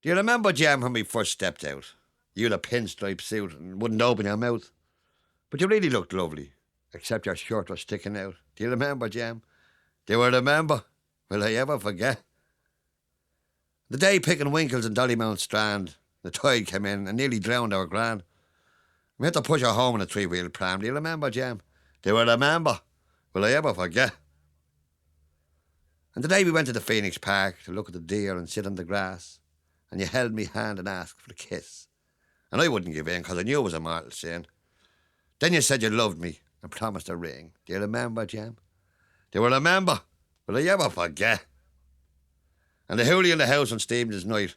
Do you remember, Jem, when we first stepped out? You had a pinstripe suit and wouldn't open your mouth. But you really looked lovely, except your shirt was sticking out. Do you remember, Jem? Do you remember? Will I ever forget? The day picking winkles in Dollymount Strand, the tide came in and nearly drowned our gran. We had to push her home in a three-wheel pram. Do you remember, Jem? Do you remember? Will I ever forget? And the day we went to the Phoenix Park to look at the deer and sit on the grass, and you held me hand and asked for a kiss. And I wouldn't give in because I knew it was a mortal sin. Then you said you loved me and promised a ring. Do you remember, Jem? Do you remember? Will I ever forget? And the hoolie in the house on Stephen's night,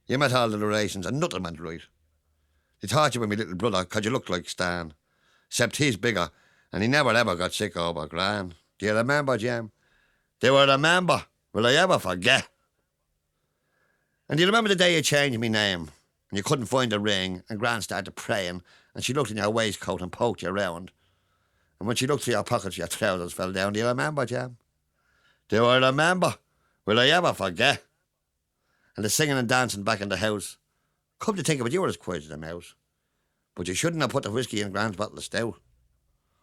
you met all the relations and nothing went right. They thought you were my little brother because you looked like Stan, except he's bigger and he never ever got sick over gran. Do you remember, Jem? Do you remember? Will I ever forget? And do you remember the day you changed me name and you couldn't find the ring and Gran started praying and she looked in your waistcoat and poked you around? And when she looked through your pockets, your trousers fell down. Do you remember, Jem? Do I remember? Will I ever forget? And the singing and dancing back in the house. Come to think of it, you were as quiet as a mouse. But you shouldn't have put the whiskey in Gran's bottle of stout.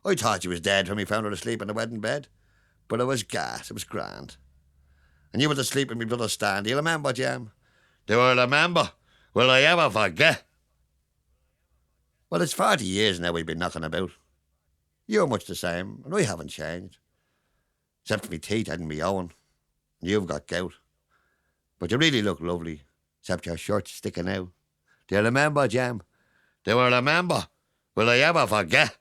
I thought she was dead when we found her asleep in the wedding bed. But it was gas, it was grand. And you were asleep in my brother's stand. Do you remember, Jem? Do I remember? Will I ever forget? Well, it's 40 years now we've been knocking about. You're much the same, and I haven't changed. Except for me teeth and me own. And you've got gout. But you really look lovely, except your shirt's sticking out. Do you remember, Jem? Do I remember? Will I ever forget?